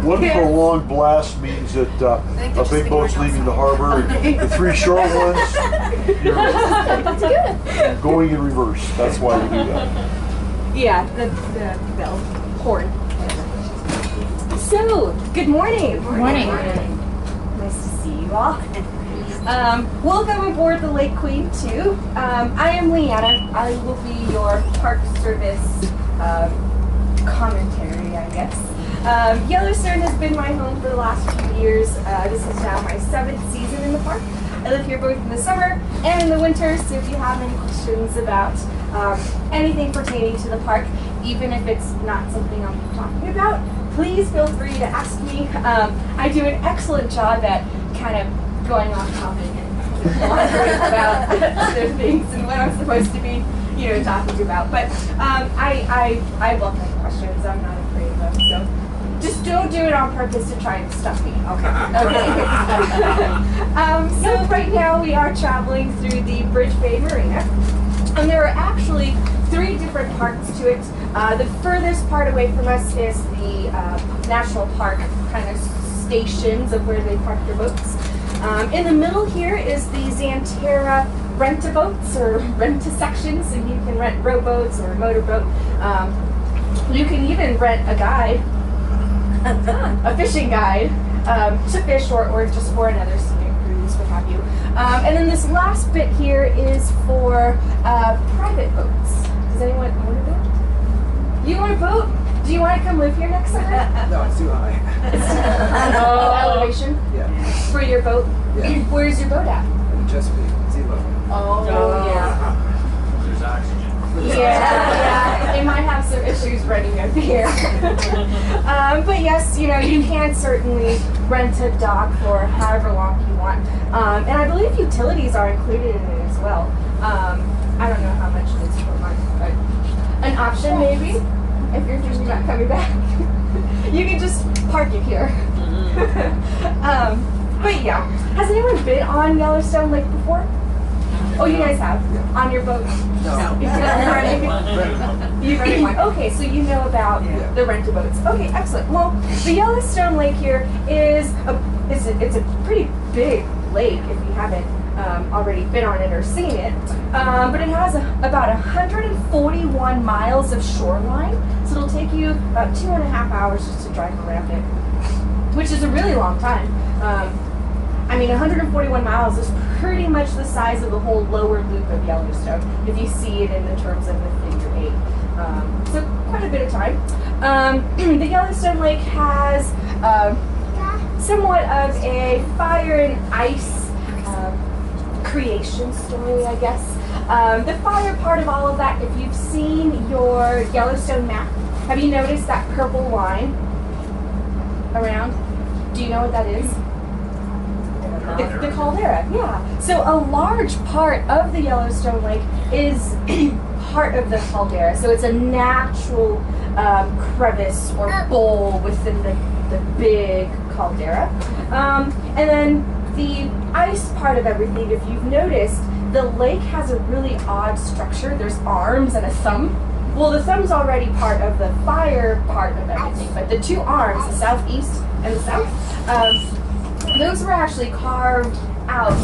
One prolonged blast means that a big boat's leaving the harbor. The 3 short ones, you're going in reverse. That's why we do that. Yeah, the bell horn. So, good morning. Good morning. Nice to see you all. Welcome aboard the Lake Queen 2. I am Leanna. I will be your Park Service commentary, I guess. Yellowstone has been my home for the last few years. This is now my 7th season in the park. I live here both in the summer and in the winter, so if you have any questions about anything pertaining to the park, even if it's not something I'll be talking about, please feel free to ask me. I do an excellent job at kind of going off topic and wondering about other things and what I'm supposed to be, talking about. But I welcome questions. I'm not afraid of them. So just don't do it on purpose to try and stuff me. Okay. So right now we are traveling through the Bridge Bay Marina, and there are actually 3 different parts to it. The furthest part away from us is the national park kind of stations of where they park their boats. In the middle here is the Xanterra rent-a-boats or rent-a-sections, so you can rent rowboats or a motorboat. You can even rent a guide, a fishing guide, to fish or just for another scenic cruise, what have you. And then this last bit here is for private boats. Does anyone own a boat? You own a boat? Do you want to come live here next summer? No, it's too high. Elevation? Yeah. For your boat? Yeah. Where's your boat at? Chesapeake, zero. Oh, yeah. There's oxygen. Yeah, they might have some issues running up here. But yes, you can certainly rent a dock for however long you want. And I believe utilities are included in it as well. I don't know how much it is per month, but an option maybe, if you're just not coming back. You can just park it here. But yeah, has anyone been on Yellowstone Lake before? Oh, you guys have? Yeah. On your boat? No. You've rented one. Okay, so you know about the rent-a-boats. Okay, excellent. Well, the Yellowstone Lake here is it's a pretty big lake if you haven't already been on it or seen it. But it has about 141 miles of shoreline, so it'll take you about 2.5 hours just to drive around it, which is a really long time. 141 miles is pretty much the size of the whole lower loop of Yellowstone, if you see it in the terms of the figure 8. So quite a bit of time. The Yellowstone Lake has somewhat of a fire and ice creation story, I guess. The fire part of all of that, if you've seen your Yellowstone map, have you noticed that purple line around? Do you know what that is? The caldera, yeah. So a large part of the Yellowstone Lake is part of the caldera. So it's a natural crevice or bowl within the big caldera. And then the ice part of everything, if you've noticed, the lake has a really odd structure. There's arms and a thumb. Well, the thumb's already part of the fire part of everything, but the 2 arms, the southeast and the south, those were actually carved out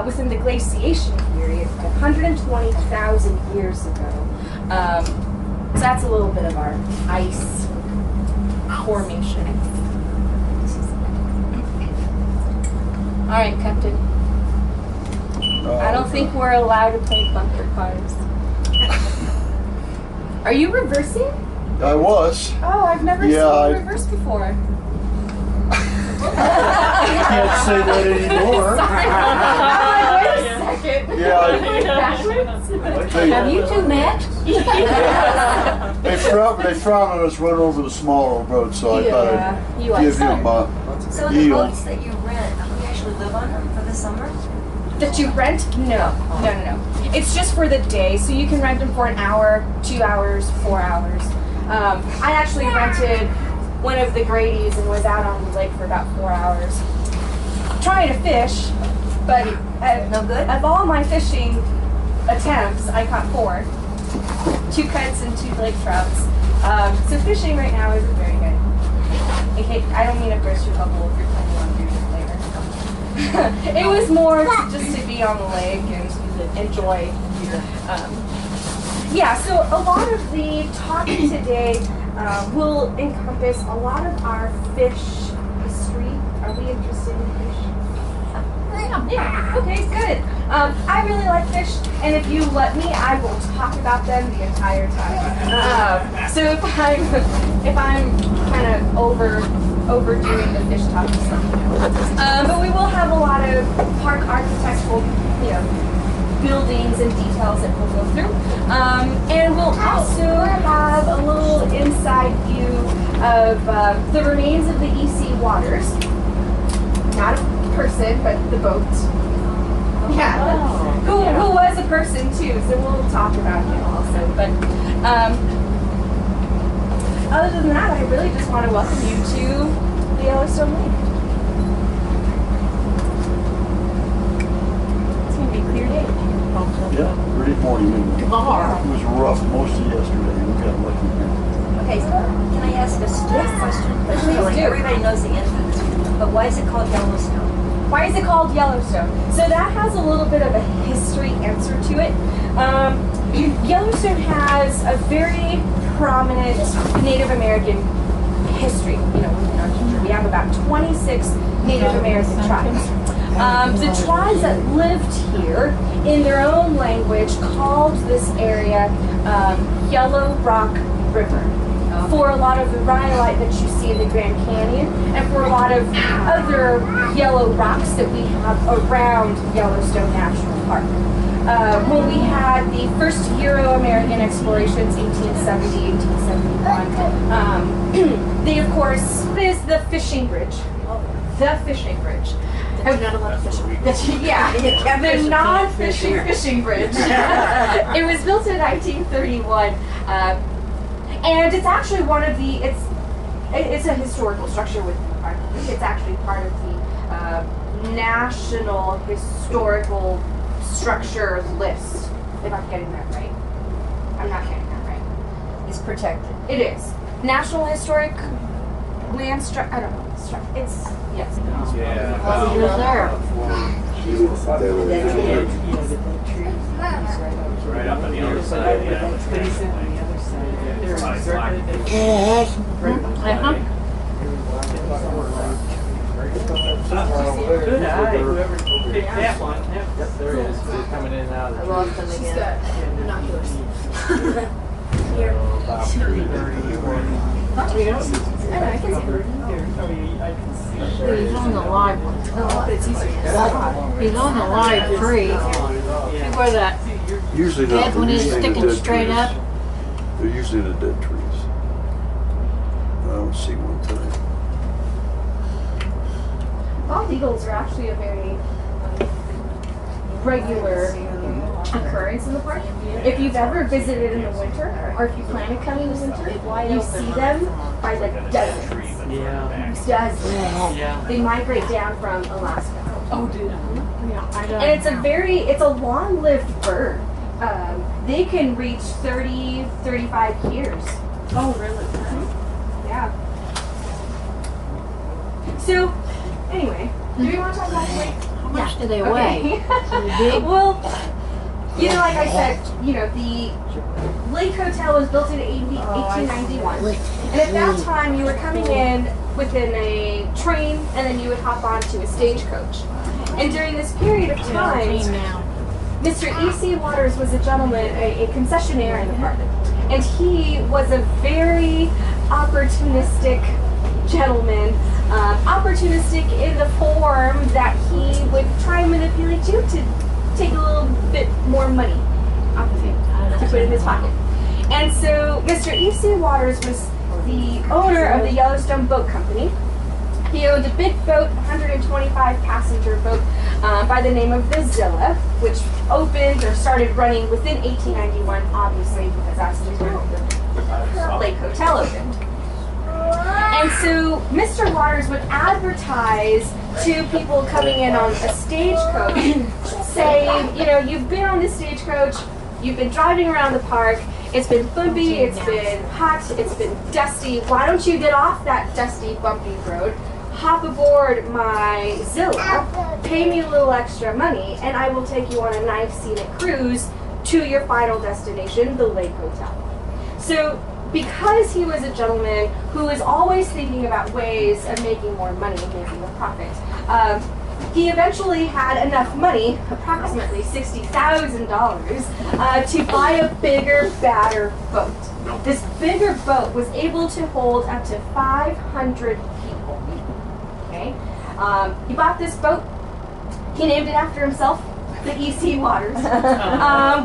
within the glaciation period 120,000 years ago. So that's a little bit of our ice formation. All right, Captain. I don't think we're allowed to play bunker cars. Are you reversing? I was. Oh, I've never seen you reverse before. I can't say that anymore. I'm like, wait a second. Yeah. Have you 2 met? They frown on us running over the smaller boats, so I thought I'd give him So the boats that you rent, you actually live on them for the summer? That you rent? No. It's just for the day, so you can rent them for an hour, 2 hours, 4 hours. I actually rented one of the Grady's and was out on the lake for about 4 hours trying to fish, but no good? Of all my fishing attempts, I caught 4. 2 cuts and 2 lake trouts. So fishing right now isn't very good. I I don't mean to burst your bubble if you're planning on doing it later. It was more just to be on the lake and enjoy. Yeah, so a lot of the talk today will encompass a lot of our fish history. Are we interested in fish? Yeah, okay, good. I really like fish, and if you let me, I will talk about them the entire time. So if I'm kind of overdoing the fish talk, just let me know. But we will have a lot of park architectural, buildings and details that we'll go through. And we'll also have a little inside view of the remains of the EC Waters. Not a person, but the boat. Yeah, who was a person too, so we'll talk about him also. But other than that, I really just want to welcome you to the Yellowstone Lake. It's going to be a clear day. Yeah, pretty morning. It was rough most of yesterday. We got lucky here. Okay, so can I ask a stupid question? But Please do. everybody knows the answer to this. But why is it called Yellowstone? Why is it called Yellowstone? So that has a little bit of a history answer to it. Yellowstone has a very prominent Native American history. We have about 26 Native American tribes. The tribes that lived here, in their own language, called this area Yellow Rock River, for a lot of the rhyolite that you see in the Grand Canyon, and for a lot of other yellow rocks that we have around Yellowstone National Park. When we had the first Euro-American explorations, 1870, 1871, they, of course, is the fishing bridge. The fishing bridge. There's not a lot of fishing. Yeah, the non-fishing fishing bridge. It was built in 1931. And it's actually one of the, it's a historical structure with, it's actually part of the National Historical Structure list, if I'm getting that right. I'm not getting that right. It's protected. It is. National Historic Land Structure, I don't know. It's, yes. Yeah. Right up on the other side. Good eye, whoever picked that one. Yep, there it is. They're coming in and out of the I lost them again. Here. about 3:30 or I can see it. He's on the live one. He's on the live tree. See where that Usually dead not. one They're is usually the sticking dead straight trees. up? They're usually the dead trees. I don't see one today. Bald eagles are actually a very regular occurrence in the park. If you've ever visited in the winter, or if you plan to come in the winter, you see them by the dozens. Yeah. Dozens. Yeah. They migrate down from Alaska. Oh, dude. Yeah, I don't And know. it's a long-lived bird. They can reach 30, 35 years. Oh, really? Yeah. So, anyway, do you want to talk about the lake? How much do they weigh? Are they big? Well, like I said, the Lake Hotel was built in 1891. And at that time, you were coming in within a train, and then you would hop onto a stagecoach. And during this period of time, Mr. E.C. Waters was a gentleman, a concessionaire in the park. And he was a very opportunistic gentleman, opportunistic in the form that he would try and manipulate you to take a little bit more money off of him to put in his pocket. And so Mr. E.C. Waters was the owner of the Yellowstone Boat Company. He owned a big boat, 125 passenger boat by the name of the Zilla, which opened or started running within 1891, obviously, because that's the time the Lake Hotel opened. And so Mr. Waters would advertise to people coming in on a stagecoach saying, you've been on this stagecoach, you've been driving around the park, It's been bumpy, it's been hot, it's been dusty. Why don't you get off that dusty, bumpy road, hop aboard my Zilla, pay me a little extra money, and I will take you on a nice scenic cruise to your final destination, the Lake Hotel. So because he was a gentleman who was always thinking about ways of making more money, making a profit, he eventually had enough money, approximately $60,000, to buy a bigger, badder boat. This bigger boat was able to hold up to 500 people. Okay, he bought this boat. He named it after himself, the EC Waters,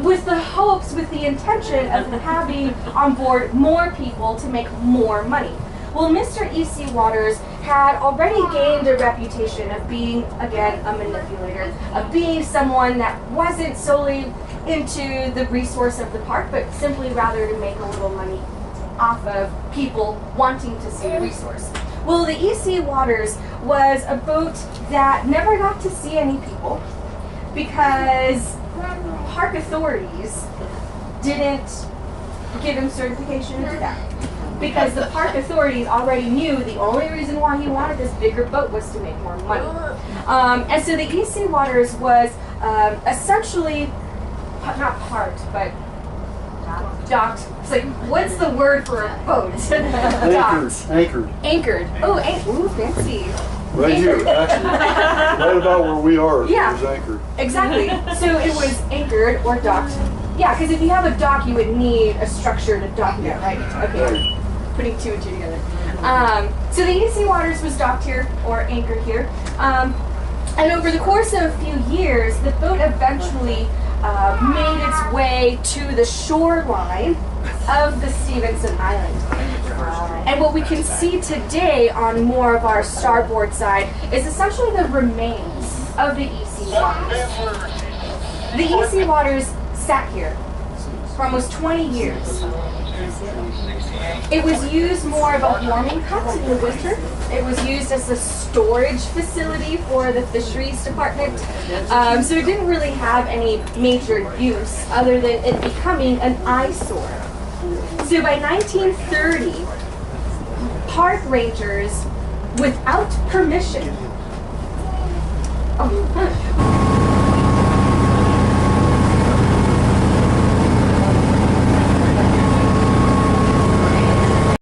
with the hopes, with the intention of having on board more people to make more money. Well, Mr. EC Waters had already gained a reputation of being, again, a manipulator, of being someone that wasn't solely into the resource of the park, but simply rather to make a little money off of people wanting to see the resource. Well, the EC Waters was a boat that never got to see any people because park authorities didn't give him certification to do that. Because the park authorities already knew the only reason why he wanted this bigger boat was to make more money. And so the EC Waters was essentially, not parked, but docked. It's like, what's the word for a boat? Docked. Anchored. Anchored. Oh, ooh, fancy. Right here, actually. Right about where we are. Yeah. It was anchored. Exactly. So it was anchored or docked. Yeah, because if you have a dock, you would need a structure to dock it, right? Okay. Putting two and two together. So the EC Waters was docked here or anchored here. And over the course of a few years, the boat eventually made its way to the shoreline of the Stevenson Island. And what we can see today on more of our starboard side is essentially the remains of the EC Waters. The EC Waters sat here for almost 20 years. It was used more of a warming hut in the winter. It was used as a storage facility for the fisheries department. So it didn't really have any major use other than it becoming an eyesore. So by 1930, park rangers, without permission,